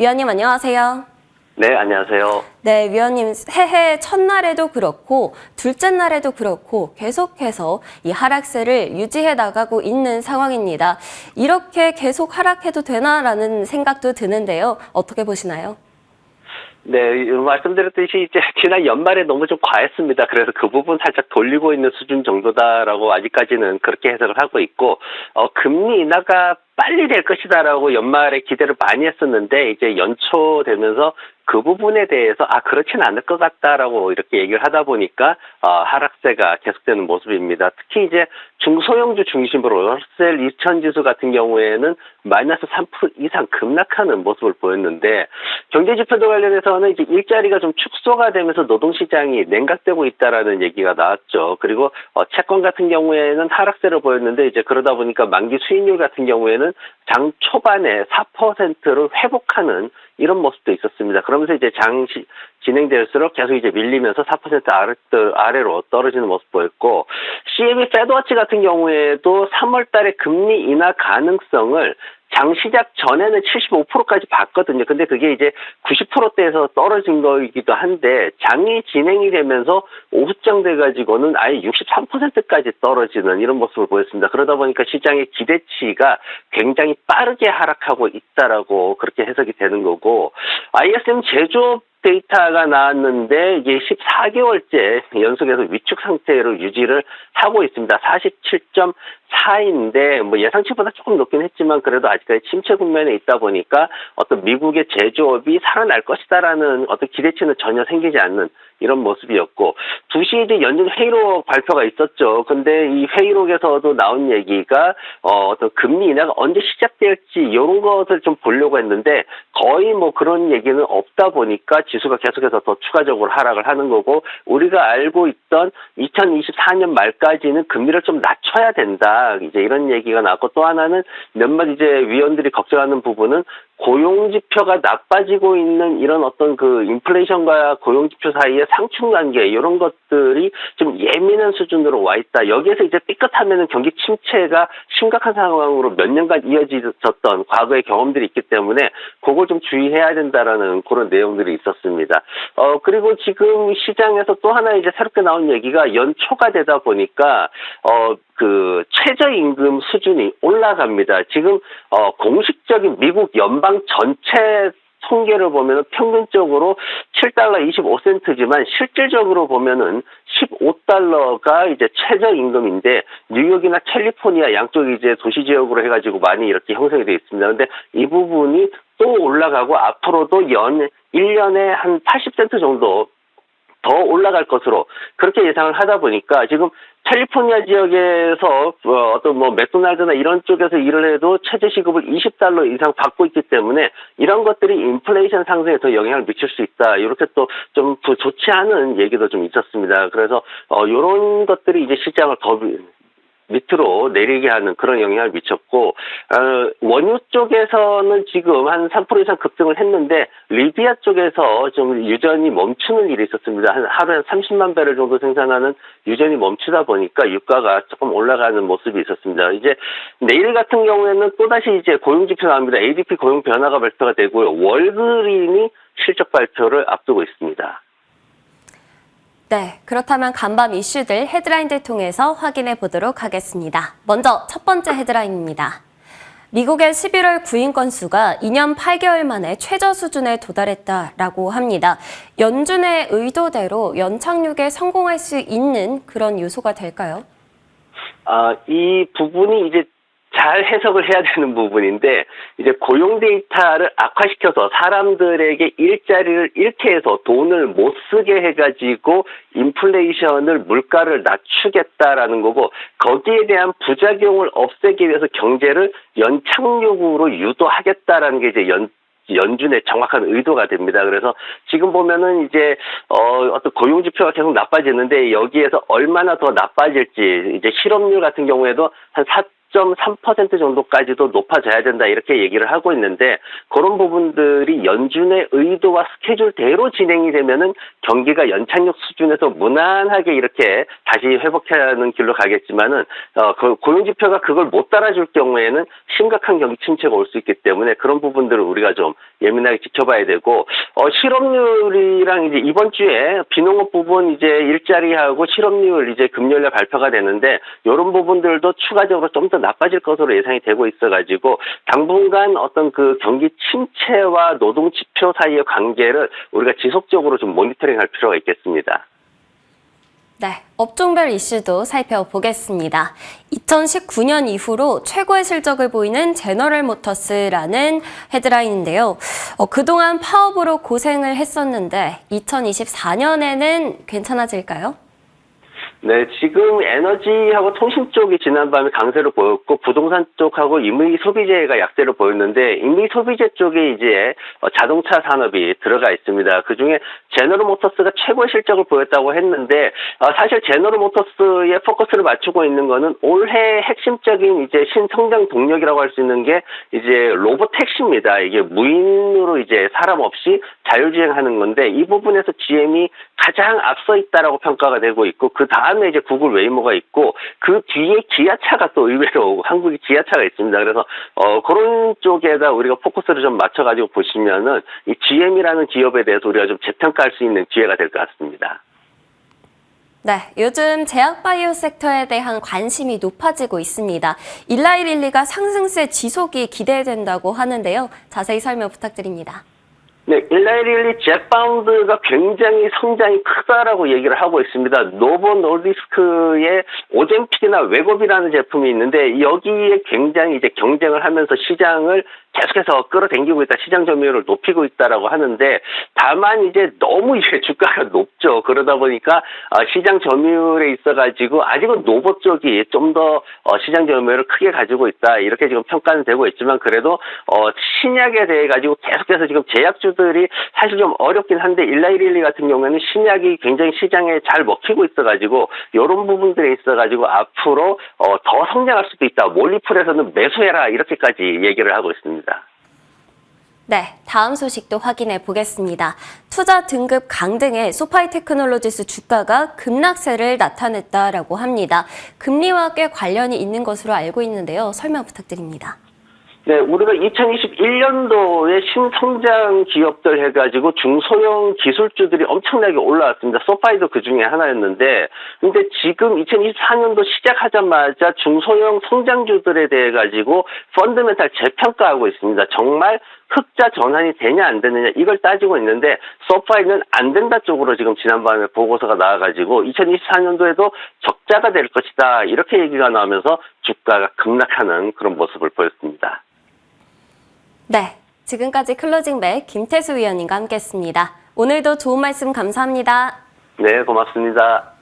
위원님 안녕하세요. 네, 안녕하세요. 네, 위원님 새해 첫날에도 그렇고 둘째 날에도 그렇고 계속해서 이 하락세를 유지해 나가고 있는 상황입니다. 이렇게 계속 하락해도 되나라는 생각도 드는데요. 어떻게 보시나요? 네, 말씀드렸듯이 이제 지난 연말에 너무 좀 과했습니다. 그래서 그 부분 살짝 돌리고 있는 수준 정도다라고 아직까지는 그렇게 해석을 하고 있고, 금리 인하가 빨리 될 것이다라고 연말에 기대를 많이 했었는데, 이제 연초 되면서 그 부분에 대해서 그렇진 않을 것 같다라고 이렇게 얘기를 하다 보니까 하락세가 계속되는 모습입니다. 특히 이제 중소형주 중심으로 러셀 2000 지수 같은 경우에는 마이너스 3% 이상 급락하는 모습을 보였는데, 경제 지표도 관련해서는 이제 일자리가 좀 축소가 되면서 노동시장이 냉각되고 있다라는 얘기가 나왔죠. 그리고 채권 같은 경우에는 하락세를 보였는데, 이제 그러다 보니까 만기 수익률 같은 경우에는 장 초반에 4%를 회복하는 이런 모습도 있었습니다. 그러면서 이제 장시 진행될수록 계속 이제 밀리면서 4% 아래로 떨어지는 모습 보였고, CME 페드워치 같은 경우에도 3월 달에 금리 인하 가능성을 장 시작 전에는 75%까지 봤거든요. 근데 그게 이제 90%대에서 떨어진 거이기도 한데, 장이 진행이 되면서 오후장 돼가지고는 아예 63%까지 떨어지는 이런 모습을 보였습니다. 그러다 보니까 시장의 기대치가 굉장히 빠르게 하락하고 있다라고 그렇게 해석이 되는 거고, ISM 제조업 데이터가 나왔는데 이게 14개월째 연속해서 위축 상태로 유지를 하고 있습니다. 47.4인데 뭐 예상치보다 조금 높긴 했지만 그래도 아직까지 침체 국면에 있다 보니까 어떤 미국의 제조업이 살아날 것이다라는 어떤 기대치는 전혀 생기지 않는 이런 모습이었고, 2시에 이제 연준 회의록 발표가 있었죠. 근데 이 회의록에서도 나온 얘기가 어떤 금리 인하가 언제 시작될지 이런 것을 좀 보려고 했는데 거의 뭐 그런 얘기는 없다 보니까 지수가 계속해서 더 추가적으로 하락을 하는 거고, 우리가 알고 있던 2024년 말까지는 금리를 좀 낮춰야 된다, 이제 이런 얘기가 나왔고, 또 하나는 몇몇 이제 위원들이 걱정하는 부분은 고용 지표가 나빠지고 있는 이런 어떤 그 인플레이션과 고용 지표 사이의 상충 관계, 이런 것들이 좀 예민한 수준으로 와 있다. 여기에서 이제 삐끗하면은 경기 침체가 심각한 상황으로 몇 년간 이어졌던 과거의 경험들이 있기 때문에 그걸 좀 주의해야 된다라는 그런 내용들이 있었습니다. 그리고 지금 시장에서 또 하나 이제 새롭게 나온 얘기가 연초가 되다 보니까 그 최저임금 수준이 올라갑니다. 지금 공식적인 미국 연방 전체 통계를 보면은 평균적으로 7달러 25센트지만 실질적으로 보면은 15달러가 이제 최저임금인데, 뉴욕이나 캘리포니아 양쪽 이제 도시 지역으로 해가지고 많이 이렇게 형성이 되어 있습니다. 근데 이 부분이 또 올라가고 앞으로도 1년에 한 80센트 정도 더 올라갈 것으로 그렇게 예상을 하다 보니까, 지금 캘리포니아 지역에서 어떤 뭐 맥도날드나 이런 쪽에서 일을 해도 최저 시급을 20달러 이상 받고 있기 때문에 이런 것들이 인플레이션 상승에 더 영향을 미칠 수 있다, 이렇게 또 좀 좋지 않은 얘기도 좀 있었습니다. 그래서 이런 것들이 이제 시장을 더 밑으로 내리게 하는 그런 영향을 미쳤고, 원유 쪽에서는 지금 한 3% 이상 급등을 했는데 리비아 쪽에서 좀 유전이 멈추는 일이 있었습니다. 하루에 한 30만 배럴 정도 생산하는 유전이 멈추다 보니까 유가가 조금 올라가는 모습이 있었습니다. 이제 내일 같은 경우에는 또다시 이제 고용지표 나옵니다. ADP 고용 변화가 발표가 되고요. 월그린이 실적 발표를 앞두고 있습니다. 네, 그렇다면 간밤 이슈들 헤드라인들 통해서 확인해 보도록 하겠습니다. 먼저 첫 번째 헤드라인입니다. 미국의 11월 구인 건수가 2년 8개월 만에 최저 수준에 도달했다라고 합니다. 연준의 의도대로 연착륙에 성공할 수 있는 그런 요소가 될까요? 이 부분이 이제 잘 해석을 해야 되는 부분인데, 이제 고용 데이터를 악화시켜서 사람들에게 일자리를 잃게 해서 돈을 못 쓰게 해가지고 인플레이션을, 물가를 낮추겠다라는 거고, 거기에 대한 부작용을 없애기 위해서 경제를 연착륙으로 유도하겠다라는 게 이제 연준의 정확한 의도가 됩니다. 그래서 지금 보면은 이제 어떤 고용 지표가 계속 나빠지는데, 여기에서 얼마나 더 나빠질지, 이제 실업률 같은 경우에도 한 4.3% 정도까지도 높아져야 된다 이렇게 얘기를 하고 있는데 그런 부분들이 연준의 의도와 스케줄대로 진행이 되면은 경기가 연착륙 수준에서 무난하게 이렇게 다시 회복하는 길로 가겠지만은 그 고용 지표가 그걸 못 따라줄 경우에는 심각한 경기 침체가 올 수 있기 때문에 그런 부분들을 우리가 좀 예민하게 지켜봐야 되고 실업률이랑 이제 이번 주에 비농업 부분 이제 일자리하고 실업률 이제 금요일에 발표가 되는데 이런 부분들도 추가적으로 좀 더 나빠질 것으로 예상이 되고 있어가지고 당분간 어떤 그 경기 침체와 노동 지표 사이의 관계를 우리가 지속적으로 좀 모니터링할 필요가 있겠습니다. 네, 업종별 이슈도 살펴보겠습니다. 2019년 이후로 최고의 실적을 보이는 제너럴 모터스라는 헤드라인인데요. 그동안 파업으로 고생을 했었는데 2024년에는 괜찮아질까요? 네, 지금 에너지하고 통신 쪽이 지난밤에 강세를 보였고 부동산 쪽하고 임의 소비재가 약세를 보였는데 임의 소비재 쪽에 이제 자동차 산업이 들어가 있습니다. 그중에 제너럴 모터스가 최고의 실적을 보였다고 했는데 사실 제너럴 모터스의 포커스를 맞추고 있는 거는 올해 핵심적인 이제 신성장 동력이라고 할 수 있는 게 이제 로봇 택시입니다. 이게 무인으로 이제 사람 없이 자율주행하는 건데 이 부분에서 GM이 가장 앞서 있다라고 평가가 되고 있고 그 다음에 이제 구글 웨이모가 있고 그 뒤에 기아차가 또 의외로 한국이 기아차가 있습니다. 그래서 그런 쪽에다 우리가 포커스를 좀 맞춰가지고 보시면은 이 GM이라는 기업에 대해서 우리가 좀 재평가할 수 있는 기회가 될 것 같습니다. 네, 요즘 제약 바이오 섹터에 대한 관심이 높아지고 있습니다. 일라이릴리가 상승세 지속이 기대된다고 하는데요. 자세히 설명 부탁드립니다. 네, 일라이릴리 잭바운드가 굉장히 성장이 크다라고 얘기를 하고 있습니다. 노보 노디스크의 오젬픽이나 웨곱이라는 제품이 있는데 여기에 굉장히 이제 경쟁을 하면서 시장을 계속해서 끌어당기고 있다, 시장 점유율을 높이고 있다라고 하는데 다만 이제 너무 이제 주가가 높죠. 그러다 보니까 시장 점유율에 있어가지고 아직은 노보 쪽이 좀 더 시장 점유율을 크게 가지고 있다 이렇게 지금 평가는 되고 있지만 그래도 신약에 대해 가지고 계속해서 지금 제약주들이 사실 좀 어렵긴 한데 일라이릴리 같은 경우에는 신약이 굉장히 시장에 잘 먹히고 있어가지고 이런 부분들에 있어가지고 앞으로 더 성장할 수도 있다. 몰리풀에서는 매수해라 이렇게까지 얘기를 하고 있습니다. 네, 다음 소식도 확인해 보겠습니다. 투자 등급 강등의 소파이 테크놀로지스 주가가 급락세를 나타냈다라고 합니다. 금리와 꽤 관련이 있는 것으로 알고 있는데요. 설명 부탁드립니다. 네, 우리가 2021년도에 신성장 기업들 해가지고 중소형 기술주들이 엄청나게 올라왔습니다. 소파이도 그 중에 하나였는데, 근데 지금 2024년도 시작하자마자 중소형 성장주들에 대해 가지고 펀더멘탈 재평가하고 있습니다. 정말 흑자 전환이 되냐 안 되느냐 이걸 따지고 있는데 소파이는 안 된다 쪽으로 지금 지난번에 보고서가 나와가지고 2024년도에도 적자가 될 것이다 이렇게 얘기가 나오면서 주가가 급락하는 그런 모습을 보였습니다. 네, 지금까지 클로징백 김태수 위원님과 함께했습니다. 오늘도 좋은 말씀 감사합니다. 네, 고맙습니다.